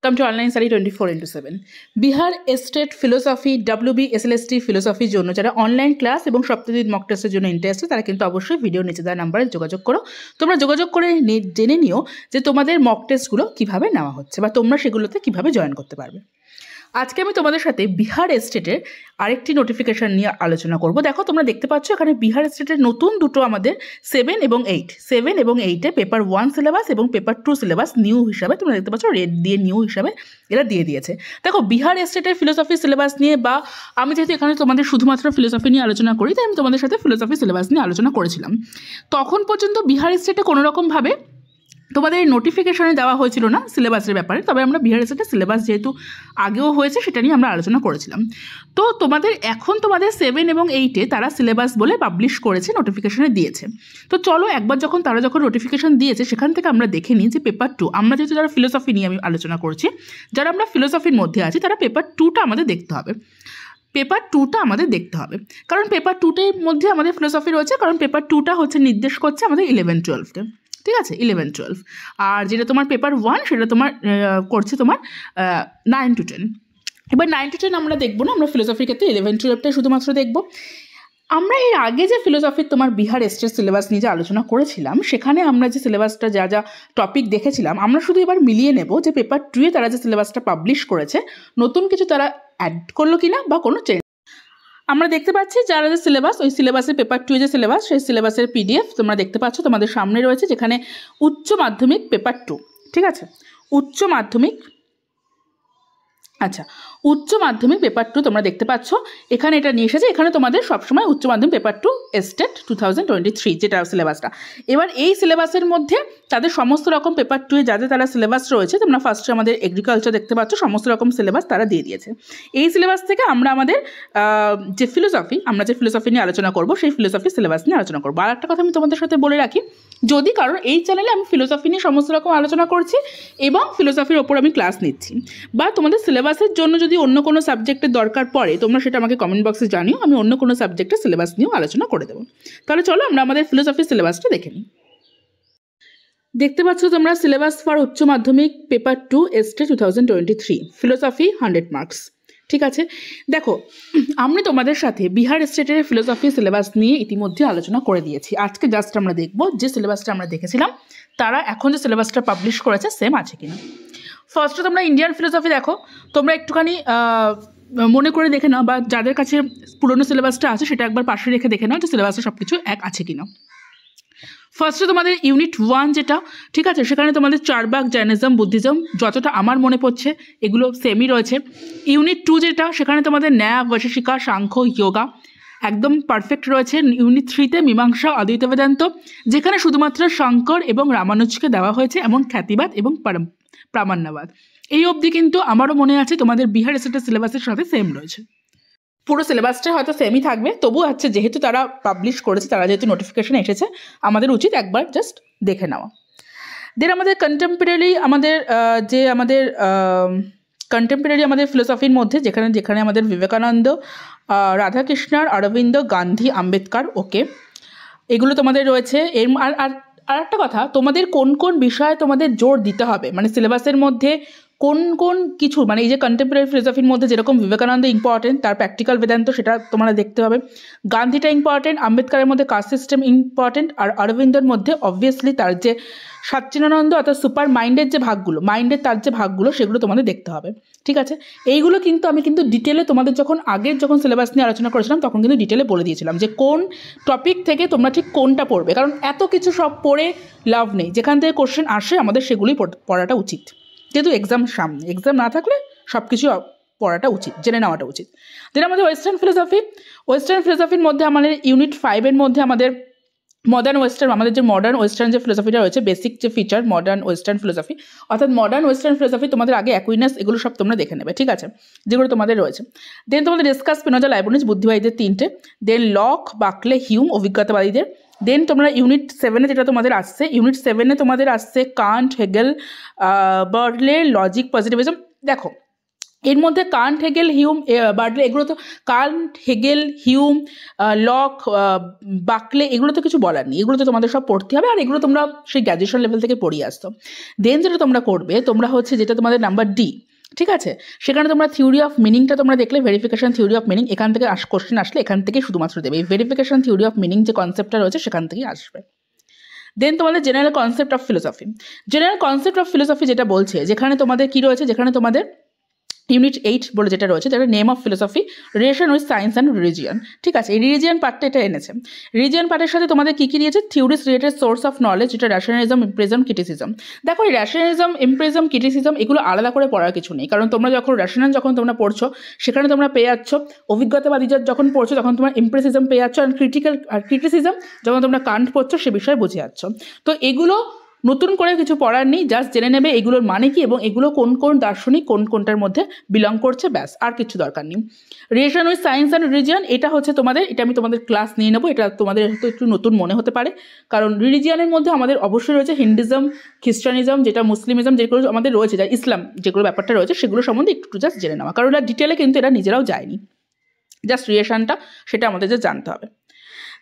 Come to online study 24/7 Bihar state philosophy WB SLST ফিলোসফির জন্য যারা online class এবং সপ্তাহদিন mock টেস্টের জন্য ইন্টারেস্টেড তারা কিন্তু অবশ্যই ভিডিও নিচে দেওয়া নাম্বারে যোগাযোগ করো। তোমরা যোগাযোগ করে জেনে নিও যে তোমাদের মক টেস্টগুলো কীভাবে নেওয়া হচ্ছে বা তোমরা সেগুলোতে কীভাবে জয়েন করতে পারবে। আজকে আমি তোমাদের সাথে বিহার স্টেটের আরেকটি নোটিফিকেশান নিয়ে আলোচনা করব। দেখো তোমরা দেখতে পাচ্ছ এখানে বিহার স্টেটের নতুন দুটো আমাদের 7 এবং 8 পেপার 1 সিলেবাস এবং পেপার 2 সিলেবাস নিউ হিসাবে তোমরা দেখতে পাচ্ছ রেড দিয়ে নিউ হিসাবে এরা দিয়ে দিয়েছে। দেখো বিহার স্টেটের ফিলোসফি সিলেবাস নিয়ে বা আমি যেহেতু এখানে তোমাদের শুধুমাত্র ফিলোসফি নিয়ে আলোচনা করি তাই আমি তোমাদের সাথে ফিলোসফি সিলেবাস নিয়ে আলোচনা করেছিলাম। তখন পর্যন্ত বিহার স্টেটে কোনোরকমভাবে তোমাদের নোটিফিকেশনে দেওয়া হয়েছিল না সিলেবাসের ব্যাপারে, তবে আমরা বিহার স্টেটের সিলেবাস যেহেতু আগেও হয়েছে সেটা নিয়ে আমরা আলোচনা করেছিলাম। তো তোমাদের 7 এবং 8 তারা সিলেবাস বলে পাবলিশ করেছে, নোটিফিকেশনে দিয়েছে। তো চলো একবার তারা যখন নোটিফিকেশন দিয়েছে সেখান থেকে আমরা দেখে নিই যে পেপার 2 আমরা যেহেতু যারা ফিলোসফি নিয়ে আমি আলোচনা করছি, যারা আমরা ফিলোসফির মধ্যে আছি তারা পেপার 2টা আমাদের দেখতে হবে। পেপার 2টা আমাদের দেখতে হবে কারণ পেপার 2টার মধ্যে আমাদের ফিলোসফি রয়েছে, কারণ পেপার 2টা হচ্ছে নির্দেশ করছে আমাদের 11-12কে, ঠিক আছে, 11-12। আর যেটা তোমার পেপার 1 সেটা তোমার করছে তোমার 9-10। এবার 9-10 আমরা দেখবো না, আমরা ফিলোসফির ক্ষেত্রে 11-12টাই শুধুমাত্র দেখবো। আমরা এর আগে যে ফিলোসফির তোমার বিহার স্টেট সিলেবাস নিয়ে যে আলোচনা করেছিলাম সেখানে আমরা যে সিলেবাসটা যা যা টপিক দেখেছিলাম আমরা শুধু এবার মিলিয়ে নেব যে পেপার 2 তারা যে সিলেবাসটা পাবলিশ করেছে নতুন কিছু তারা অ্যাড করলো কিনা বা কোনো চেঞ্জ। আমরা দেখতে পাচ্ছি যারা যে সিলেবাস ওই সিলেবাসের পেপার 2 যে সিলেবাস সেই সিলেবাসের PDF তোমরা দেখতে পাচ্ছ তোমাদের সামনে রয়েছে, যেখানে উচ্চ মাধ্যমিক পেপার 2, ঠিক আছে, উচ্চ মাধ্যমিক পেপার 2 তোমরা দেখতে পাচ্ছ এখানে এটা নিয়ে এসেছে। এখানে তোমাদের সবসময় উচ্চ মাধ্যমিক পেপার 2 স্টেট 2023 যেটা সিলেবাসটা। এবার এই সিলেবাসের মধ্যে তাদের সমস্ত রকম পেপার 2 যাদের তারা সিলেবাস রয়েছে, তোমরা ফার্স্টে আমাদের এগ্রিকালচার দেখতে পাচ্ছ, সমস্ত রকম সিলেবাস তারা দিয়ে দিয়েছে। এই সিলেবাস থেকে আমরা আমাদের যে ফিলোসফি নিয়ে আলোচনা করব সেই ফিলোসফি সিলেবাস নিয়ে আলোচনা করবো। আর একটা কথা আমি তোমাদের সাথে বলে রাখি, যদি কারণ এই চ্যানেলে আমি ফিলোসফি নিয়ে সমস্ত রকম আলোচনা করছি এবং ফিলোসফির ওপর আমি ক্লাস নিচ্ছি, বা তোমাদের সিলেবাসের জন্য যদি অন্য কোনো সাবজেক্টের দরকার পড়ে তোমরা সেটা আমাকে কমেন্ট বক্সে জানিও, আমি অন্য কোনো সাবজেক্টের সিলেবাস নিয়েও আলোচনা করে দেবো। তাহলে চলো আমরা আমাদের ফিলোসফি সিলেবাসটা দেখে নিই। দেখতে পাচ্ছ তোমরা সিলেবাস ফর উচ্চ মাধ্যমিক পেপার 2 স্টেট 2023 ফিলোসফি 100 মার্কস, ঠিক আছে। দেখো আমি তোমাদের সাথে বিহার স্টেটের ফিলোসফি সিলেবাস নিয়ে ইতিমধ্যে আলোচনা করে দিয়েছি। আজকে জাস্ট আমরা দেখব যে সিলেবাসটা আমরা দেখেছিলাম তারা এখন যে সিলেবাসটা পাবলিশ করেছে সেম আছে কিনা। ফার্স্টে তোমরা ইন্ডিয়ান ফিলোসফি দেখো, তোমরা একটুখানি মনে করে দেখে নাও বা যাদের কাছে পুরনো সিলেবাসটা আছে সেটা একবার পাশে রেখে দেখে নাও যে সিলেবাসে সব কিছু এক আছে কিনা। ফার্স্টে তোমাদের ইউনিট 1 যেটা, ঠিক আছে, সেখানে তোমাদের চারবাক, জৈনিজম, বুদ্ধিজম যতটা আমার মনে পড়ছে এগুলো সেমই রয়েছে। ইউনিট 2 যেটা সেখানে তোমাদের ন্যায়, বৈশেষিকা, সাংখ্য, যোগা একদম পারফেক্ট রয়েছে। ইউনিট 3তে মীমাংসা, অদ্বৈত বেদান্ত, যেখানে শুধুমাত্র শঙ্কর এবং রামানুজকে দেওয়া হয়েছে এমন খ্যাতিবাদ এবং প্রামাণ্যবাদ। এই অবধি কিন্তু আমারও মনে আছে তোমাদের বিহার স্টেটের সিলেবাসের সাথে সেম রয়েছে। পুরো সিলেবাসটা হয়তো সেমই থাকবে, তবু হচ্ছে যেহেতু তারা পাবলিশ করেছে, তারা যেহেতু নোটিফিকেশন এসেছে, আমাদের উচিত একবার জাস্ট দেখে নেওয়া। দেন আমাদের কন্টেম্পোরারি আমাদের ফিলোসফির মধ্যে যেখানে আমাদের বিবেকানন্দ, রাধাকৃষ্ণন, অরবিন্দ, গান্ধী, আম্বেদকর, ওকে, এগুলো তোমাদের রয়েছে। আর একটা কথা, তোমাদের কোন কোন বিষয়ে তোমাদের জোর দিতে হবে, মানে সিলেবাসের মধ্যে কোন কোন কিছু, মানে এই যে কন্টেম্পোরারি ফিলোসফির মধ্যে যেরকম বিবেকানন্দ ইম্পর্টেন্ট, তার প্র্যাকটিক্যাল বেদান্ত সেটা তোমরা দেখতে হবে, গান্ধীটা ইম্পর্টেন্ট, আম্বেদকরের মধ্যে কাস্ট সিস্টেম ইম্পর্টেন্ট, আর অরবিন্দর মধ্যে অবভিয়াসলি তার যে সচ্চিদানন্দ অর্থাৎ সুপার মাইন্ডের যে ভাগগুলো, তার যে ভাগগুলো সেগুলো তোমাদের দেখতে হবে, ঠিক আছে। এইগুলো কিন্তু আমি ডিটেলে তোমাদের যখন সিলেবাস নিয়ে আলোচনা করেছিলাম তখন কিন্তু ডিটেলে বলে দিয়েছিলাম যে কোন টপিক থেকে তোমরা ঠিক কোনটা পড়বে, কারণ এত কিছু সব পড়ে লাভ নেই, যেখান থেকে কোশ্চেন আসে আমাদের সেগুলোই পড়াটা উচিত, যেহেতু এক্সাম সামনে, এক্সাম না থাকলে সব কিছু পড়াটা উচিত, জেনে নেওয়াটা উচিত। দেন আমাদের ওয়েস্টার্ন ফিলোসফির মধ্যে আমাদের ইউনিট 5 মধ্যে আমাদের আমাদের যে মডার্ন ওয়েস্টার্ন যে ফিলোসফিটা রয়েছে, বেসিক যে ফিচার মডার্ন ওয়েস্টার্ন ফিলোসফি, অর্থাৎ মডার্ন ওয়েস্টার্ন ফিলোসফি তোমাদের আগে অ্যাকুইনাস এগুলো সব তোমরা দেখে নেবে, ঠিক আছে, যেগুলো তোমাদের রয়েছে। দেন তোমাদের ডিসকাস, স্পিনোজা, লাইবনিজ, বুদ্ধিবাদীদের 3টে, দেন লক, বাকলে, হিউম, অভিজ্ঞতাবাদীদের। দেন তোমরা ইউনিট 7 যেটা তোমাদের আসছে, ইউনিট 7 তোমাদের আসছে Kant, Hegel, Berkeley, logic, positivism. দেখো এর মধ্যে কান্ট, হেগেল, হিউম, বার্ডলে, এগুলো তো Kant, Hegel, Hume, Locke, Berkeley, এগুলো তো কিছু বলার নেই, এগুলো তো তোমাদের সব পড়তে হবে, আর এগুলো তোমরা সেই গ্র্যাজুয়েশন লেভেল থেকে পড়িয়ে আসতো। দেন যেটা তোমরা করবে, তোমরা হচ্ছে যেটা তোমাদের নাম্বার ডি, ঠিক আছে, সেখানে তোমরা থিওরি অফ মিনিংটা তোমরা দেখলে, ভেরিফিকেশন থিওরি অফ মিনিং, এখান থেকে কোশ্চেন আসলে এখান থেকে শুধুমাত্র দেবে, এই ভেরিফিকেশন থিওরি অফ মিনিং যে কনসেপ্টটা রয়েছে সেখান থেকেই আসবে। দেন তোমাদের general concept of philosophy, general concept of philosophy যেটা বলছে, যেখানে তোমাদের কি রয়েছে, যেখানে তোমাদের ইউনিট 8 বলে যেটা রয়েছে, যেটা name of philosophy, relation with science and religion, ঠিক আছে, এই রিলিজিয়ন পার্টটা এটা এনেছে। রিলিজিয়ন পার্টের সাথে তোমাদের কী কী দিয়েছে, theories related source of knowledge, যেটা র্যাশনালিজম, ইমপ্রেজম, ক্রিটিসিজম। দেখো এই র্যাশনালিজম, ইমপ্রেজম, ক্রিটিসিজম এগুলো আলাদা করে পড়ার কিছু নেই, কারণ তোমরা যখন র্যাশনাল যখন তোমরা পড়ছো সেখানে তোমরা পেয়ে যাচ্ছ অভিজ্ঞতাবাদী যখন পড়ছো তখন তোমার ইমপ্রেসিজম পেয়ে যাচ্ছ, আর ক্রিটিসিজম যখন তোমরা কান্ট পড়ছো সে বিষয়ে বুঝে যাচ্ছ। তো এগুলো নতুন করে কিছু পড়ার নেই, জাস্ট জেনে নেবে এগুলোর মানে কি এবং এগুলো কোন কোন দার্শনিক কোনটার মধ্যে বিলং করছে, ব্যাস, আর কিছু দরকার নেই। Relation with science and religion, এটা হচ্ছে তোমাদের, এটা আমি তোমাদের ক্লাস নিয়ে নেবো, এটা তোমাদের হয়তো একটু নতুন মনে হতে পারে, কারণ রিলিজিয়নের মধ্যে আমাদের অবশ্যই রয়েছে হিন্দুইজম, খ্রিস্টানিজম, যেটা মুসলিমিজম, যেগুলো আমাদের রয়েছে, যা ইসলাম যেগুলো ব্যাপারটা রয়েছে সেগুলো সম্বন্ধে একটু জাস্ট জেনে নেওয়া, কারণ এটা ডিটেলে কিন্তু এরা নিজেরাও যায়নি, জাস্ট রিলেশনটা সেটা আমাদের যে জানতে হবে।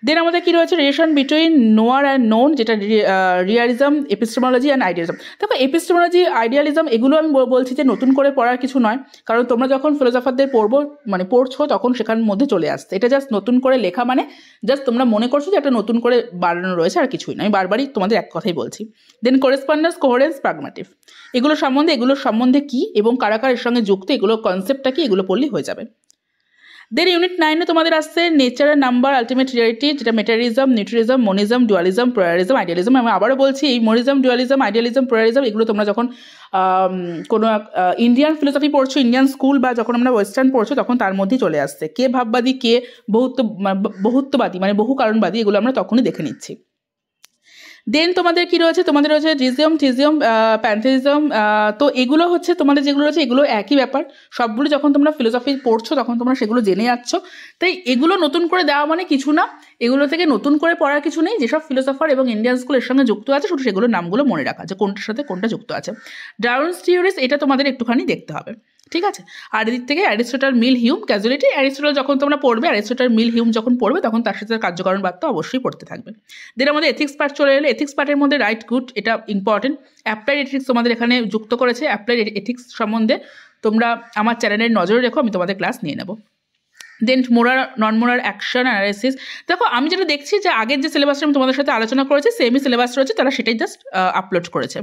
দেন আমাদের কী রয়েছে, রিলেশন বিটুইন নোয়ার অ্যান্ড নোন, যেটা রিয়ালিজম, এপিস্টেমোলজি অ্যান্ড আইডিয়ালিজম। দেখো এপিস্টেমোলজি, আইডিয়ালিজম এগুলো আমি বলছি যে নতুন করে পড়ার কিছু নয়, কারণ তোমরা যখন ফিলোসফারদের পড়ছো তখন সেখানের মধ্যে চলে আসছে, এটা জাস্ট নতুন করে লেখা, মানে জাস্ট তোমরা মনে করছো যে একটা নতুন করে বাড়ানো রয়েছে, আর কিছুই নয়, আমি বারবারই তোমাদের এক কথাই বলছি। দেন করেসপন্ডেন্স, কোহেরেন্স, প্রাগম্যাটিভ, এগুলোর সম্বন্ধে কী এবং কারা কার এর সঙ্গে যুক্ত, এগুলো কনসেপ্টটা কি, এগুলো পড়লেই হয়ে যাবে। দেন ইউনিট 9 তোমাদের আসছে nature and number, ultimate reality, যেটা মেটারিজম, নিউট্রিজম, মনিজম, ডুয়ালিজম, প্লোরালিজম, আইডিয়ালিজম। আমি আবারও বলছি এই মনিজম, ডুয়ালিজম, আইডিয়ালিজম, প্লোরালিজম এগুলো তোমরা যখন কোনো ইন্ডিয়ান ফিলোসফি পড়ছো, ইন্ডিয়ান স্কুল বা যখন আমরা ওয়েস্টার্ন পড়ছো তখন তার মধ্যেই চলে আসছে, কে ভাববাদী, কে বহুত্ববাদী মানে বহু কারণবাদী, এগুলো আমরা তখনই দেখে নিচ্ছি। দেন তোমাদের কি রয়েছে, তোমাদের রয়েছে জিজিয়াম, টিজিয়াম, প্যান্থেইজম, তো এগুলো হচ্ছে তোমাদের যেগুলো রয়েছে এগুলো একই ব্যাপার, সবগুলো যখন তোমরা ফিলোসফি পড়ছো তখন তোমরা সেগুলো জেনে যাচ্ছ, তাই এগুলো নতুন করে দেওয়া মানে কিছু না, এগুলো থেকে নতুন করে পড়ার কিছু নেই, যেসব ফিলোসফার এবং ইন্ডিয়ান স্কুলের সঙ্গে যুক্ত আছে শুধু সেগুলোর নামগুলো মনে রাখা, যে কোনটার সাথে কোনটা যুক্ত আছে। ডারউইনস থিওরিস, এটা তোমাদের একটুখানি দেখতে হবে, ঠিক আছে। আর এদিক থেকে অ্যারিস্টটল, মিল, হিউম, ক্যাজুয়ালিটি, অ্যারিস্টটল যখন তোমরা পড়বে, অ্যারিস্টটল, মিল, হিউম যখন পড়বে তখন তার সাথে কার্যকারণবাদ তো অবশ্যই পড়তে থাকবে। দেন আমাদের এথিক্স পার্ট চলে এলে, এথিক্স পার্টের মধ্যে রাইট, গুড, এটা ইম্পর্টেন্ট। অ্যাপ্লাইড এথিক্স তোমাদের এখানে যুক্ত করেছে, অ্যাপ্লাইড এথিক্স সম্বন্ধে তোমরা আমার চ্যানেলের নজরে রেখো, আমি তোমাদের ক্লাস নিয়ে নেব। দেন মোরাল, নন মোরাল অ্যাকশন অ্যানালাইসিস, দেখো আমি যেটা দেখছি যে আগের যে সিলেবাসটা আমি তোমাদের সাথে আলোচনা করেছি সেমই সিলেবাস রয়েছে, তারা সেটাই জাস্ট আপলোড করেছে।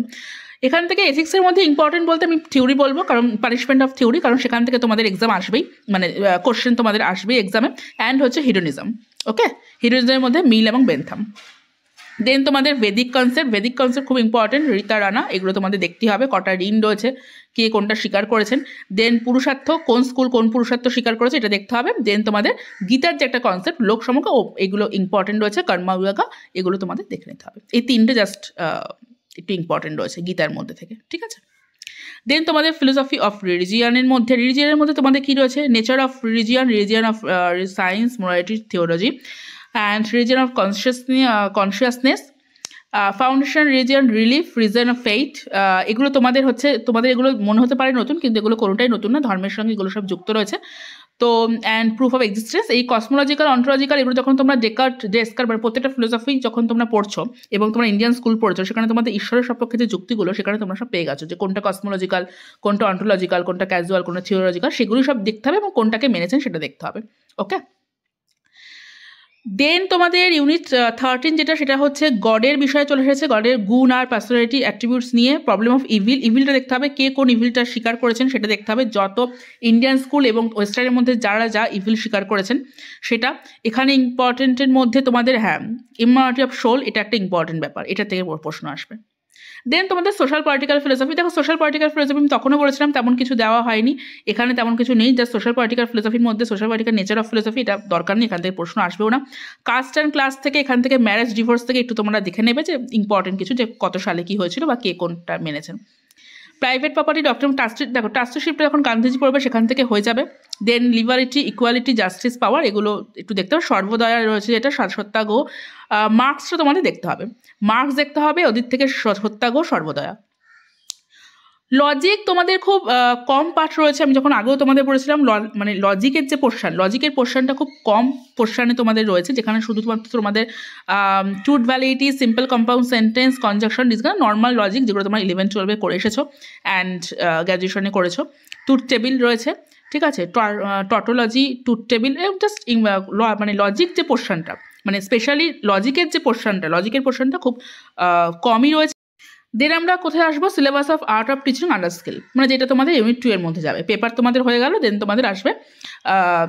এখান থেকে এথিক্সের মধ্যে ইম্পর্টেন্ট বলতে আমি থিওরি বলবো, কারণ পানিশমেন্ট অফ থিওরি, কারণ সেখান থেকে তোমাদের এক্সাম আসবেই, মানে কোশ্চেন তোমাদের আসবেই এক্সামে। অ্যান্ড হচ্ছে হিডোনিজম, ওকে, হিডোনিজমের মধ্যে মিল এবং বেনথাম। দেন তোমাদের ভেদিক কনসেপ্ট খুব ইম্পর্টেন্ট, রীতা রানা, এগুলো তোমাদের দেখতে হবে, কটা ঋণ রয়েছে, কে কোনটা স্বীকার করেছেন। দেন পুরুষার্থ, কোন স্কুল কোন পুরুষার্থ স্বীকার করেছে এটা দেখতে হবে। দেন তোমাদের গীতার যে একটা কনসেপ্ট, লোক সমগ্র, এগুলো ইম্পর্টেন্ট রয়েছে, কর্মবিভাগা, এগুলো তোমাদের দেখে নিতে হবে। এই তিনটে জাস্ট একটু ইম্পর্টেন্ট রয়েছে গীতার মধ্যে থেকে, ঠিক আছে। দেন তোমাদের ফিলোসফি অফ রিলিজিয়ানের মধ্যে তোমাদের কী রয়েছে, nature of religion, religion of science, morality, theology, and religion of consciousness, foundation, religion, relief, reason of faith, এগুলো তোমাদের এগুলো মনে হতে পারে নতুন, কিন্তু এগুলো কোনোটাই নতুন না, ধর্মের সঙ্গে এগুলো সব যুক্ত রয়েছে। তো অ্যান্ড প্রুফ অফ এক্সিস্টেন্স, এই কসমোলজিক্যাল, অন্টোলজিক্যাল, এগুলো যখন তোমরা ডেস্কার্ট মানে প্রত্যেকটা ফিলোসফি যখন তোমরা পড়ছো এবং তোমরা ইন্ডিয়ান স্কুল পড়ছো, সেখানে তোমাদের ঈশ্বরের সপক্ষে যে যুক্তিগুলো সেখানে তোমরা সব পেয়ে গেছো, যে কোনটা কসমোলজিক্যাল, কোনটা অন্টোলজিক্যাল, কোনটা ক্যাজুয়াল, কোনটা থিওলজিক্যাল, সেগুলি সব দেখতে হবে এবং কোনটাকে মেনেছেন সেটা দেখতে হবে, ওকে। দেন তোমাদের ইউনিট 13 যেটা, সেটা হচ্ছে গডের বিষয়ে চলে এসেছে, গডের গুণ আর পার্সোনালিটি অ্যাট্রিবিউটস নিয়ে, প্রবলেম অফ ইভিলটা দেখতে হবে, কে কোন ইভিলটা স্বীকার করেছেন সেটা দেখতে হবে, যত ইন্ডিয়ান স্কুল এবং ওয়েস্টার্নের মধ্যে যারা যা ইভিল স্বীকার করেছেন সেটা। এখানে ইম্পর্টেন্টের মধ্যে তোমাদের ইমর্টালিটি অফ সোল, এটা একটা ইম্পর্টেন্ট ব্যাপার, এটা থেকে প্রশ্ন আসবে। দেন তোমাদের সোশ্যাল পলিটিক্যাল ফিলোসফি, দেখো সোশ্যাল পলিটিক্যাল ফিলোসফি আমি তখনও বলেছিলাম তেমন কিছু দেওয়া হয়নি, এখানে তেমন কিছু নেই, জাস্ট সোশ্যাল পলিটিক্যাল ফিলোসফির মধ্যে social political nature of philosophy, এটা দরকার নেই, এখান থেকে প্রশ্ন আসবেও না। কাস্ট অ্যান্ড ক্লাস থেকে, এখান থেকে ম্যারেজ ডিভোর্স থেকে একটু তোমরা দেখে নেবে যে ইম্পর্টেন্ট কিছু, যে কত সালে কী হয়েছিল বা কে কোনটা মেনেছেন। প্রাইভেট প্রপার্টি, ডক্টর দেখো ট্রাস্টিশিপটা যখন গান্ধীজি পড়বে সেখান থেকে হয়ে যাবে। দেন লিবারিটি, ইকুয়ালিটি, জাস্টিস, পাওয়ার, এগুলো একটু দেখতে হবে। সর্বদয়া রয়েছে যেটা, সত্যাগ্রহ, মার্কসটা তোমাদের দেখতে হবে, ওদিক থেকে সত্যাগ্রহ, সর্বদয়া। লজিক তোমাদের খুব কম পার্ট রয়েছে। আমি যখন আগেও তোমাদের বলেছিলাম মানে লজিকের যে পোর্শন, লজিকের পোর্শনটা খুব কম পোর্শনে তোমাদের রয়েছে, যেখানে শুধুমাত্র তোমাদের truth validity, simple compound sentence, conjunction, discuss, normal logic যেগুলো তোমরা 11-12 করে এসেছো অ্যান্ড গ্র্যাজুয়েশনে করেছো। ট্রুথ টেবিল রয়েছে, ঠিক আছে, টটোলজি, ট্রুথ টেবিল, জাস্ট মানে লজিক যে পোর্শনটা, মানে স্পেশালি লজিকের যে পোর্শনটা, লজিকের পোর্শনটা খুব কমই রয়েছে। দেন আমরা কোথায় আসবো? Syllabus of art of teaching other skill, মানে যেটা তোমাদের ইউনিট 2 এর মধ্যে যাবে। পেপার তোমাদের হয়ে গেল, দেন তোমাদের আসবে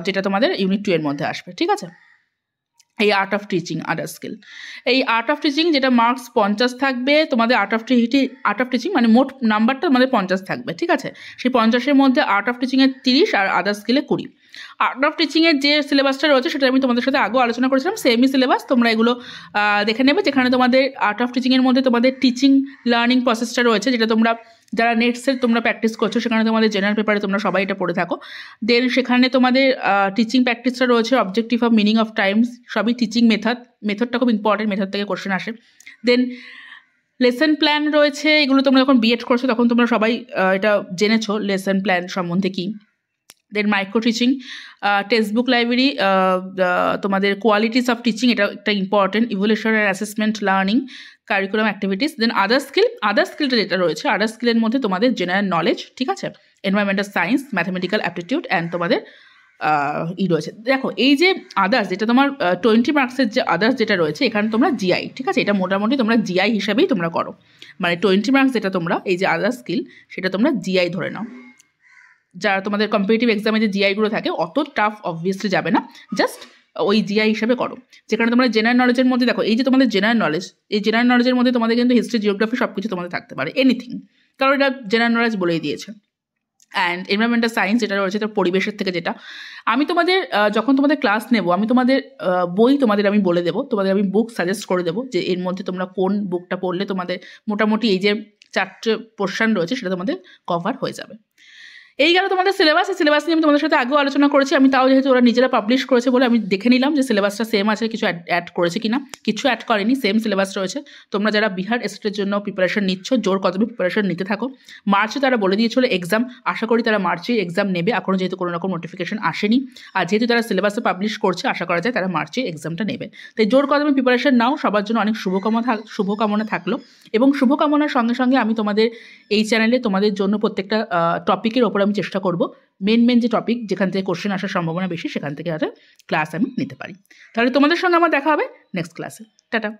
যেটা তোমাদের ইউনিট 2 এর মধ্যে আসবে, ঠিক আছে, এই art of teaching other skill. এই আর্ট অফ টিচিং যেটা মার্কস 50 থাকবে তোমাদের, আর্ট অফ টিচিং মানে মোট নাম্বারটা তোমাদের 50 থাকবে, ঠিক আছে। সেই 50-এর মধ্যে আর্ট অফ টিচিংয়ের 30 আর আদার স্কিলে 20। আর্ট অফ টিচিংয়ের যে সিলেবাসটা রয়েছে সেটা আমি তোমাদের সাথে আগেও আলোচনা করেছিলাম, সেমই সিলেবাস, তোমরা এগুলো দেখে নেবে। যেখানে তোমাদের আর্ট অফ টিচিংয়ের মধ্যে তোমাদের টিচিং লার্নিং প্রসেসটা রয়েছে, যেটা তোমরা যারা নেটসের তোমরা প্র্যাকটিস করছো, সেখানে তোমাদের জেনারেল পেপারে তোমরা সবাই এটা পড়ে থাকো। দেন সেখানে তোমাদের টিচিং প্র্যাকটিসটা রয়েছে, objective of meaning of Times, সবই টিচিং মেথডটা খুব ইম্পর্টেন্ট, মেথড থেকে কোশ্চেন আসে। দেন লেসন প্ল্যান রয়েছে, এগুলো তোমরা যখন বিএড করছো তখন তোমরা সবাই এটা জেনেছো লেসন প্ল্যান সম্বন্ধে কী। Then micro teaching, text book library, তোমাদের কোয়ালিটিস অফ টিচিং, এটা একটা important, evolution and assessment learning, curriculum activities. Then other স্কিলটা যেটা রয়েছে, আদার স্কিলের মধ্যে তোমাদের জেনারেল নলেজ, ঠিক আছে, environmental science, mathematical aptitude and তোমাদের রয়েছে। দেখো এই যে আদার্স, যেটা তোমার 20 মার্কসের যে আদার্স যেটা রয়েছে, এখানে তোমরা জিআই, ঠিক আছে, এটা মোটামুটি তোমরা জিআই হিসাবেই তোমরা করো, মানে 20 মার্কস যেটা তোমরা এই যে আদার্স স্কিল, সেটা তোমরা জিআই ধরে নাও। যারা তোমাদের কম্পিটিটিভ এক্সামে যে জিআইগুলো থাকে অত টাফ অবভিয়াসলি যাবে না, জাস্ট ওই জিআই হিসাবে করো। যেখানে তোমরা জেনারেল নলেজের মধ্যে দেখো, এই যে তোমাদের জেনারেল নলেজ, এই জেনারেল নলেজের মধ্যে তোমাদের কিন্তু হিস্ট্রি, জিওগ্রাফি সব কিছু তোমাদের থাকতে পারে, এনিথিং, কারণ এটা জেনারেল নলেজ বলেই দিয়েছে। অ্যান্ড এনভায়রনমেন্টাল সায়েন্স যেটা রয়েছে, তার পরিবেশের থেকে যেটা আমি তোমাদের যখন তোমাদের ক্লাস নেব, আমি তোমাদের বই তোমাদের আমি বলে দেবো, তোমাদের আমি বুক সাজেস্ট করে দেবো যে এর মধ্যে তোমরা কোন বুকটা পড়লে তোমাদের মোটামুটি এই যে 4টে পোর্শন রয়েছে সেটা তোমাদের কভার হয়ে যাবে। এই গেল তোমাদের সিলেবাস। এই সিলেবাস নিয়ে আমি তোমাদের সাথে আগেও আলোচনা করেছি, আমি তাও যেহেতু ওরা নিজেরা পাবলিশ করেছে বলে আমি দেখে নিলাম যে সিলেবাসটা সেম আছে, কিছু অ্যাড করেছে কিনা। কিছু অ্যাড করেনি, সেম সিলেবাস রয়েছে। তোমরা যারা বিহার এসটের জন্য প্রিপারেশন নিচ্ছ, জোর কদমে প্রিপারেশন নিতে থাকো। মার্চে তারা বলে দিয়েছিল এক্সাম, আশা করি তারা মার্চে এক্সাম নেবে, এখনও যেহেতু কোনো রকম নোটিফিকেশন আসেনি, আর যেহেতু তারা সিলেবাসে পাবলিশ করছে, আশা করা যায় তারা মার্চে এক্সামটা নেবে। তাই জোর কদমে প্রিপারেশন নাও। সবার জন্য অনেক শুভকামনা থাকলো, এবং শুভকামনার সঙ্গে সঙ্গে আমি তোমাদের এই চ্যানেলে তোমাদের জন্য প্রত্যেকটা টপিকের ওপর আমি চেষ্টা করব মেন যে টপিক যেখান থেকে কোশ্চেন আসার সম্ভাবনা বেশি, সেখান থেকে হয়তো ক্লাস আমি নিতে পারি। তাহলে তোমাদের সঙ্গে আমার দেখা হবে নেক্সট ক্লাসে। টাটা।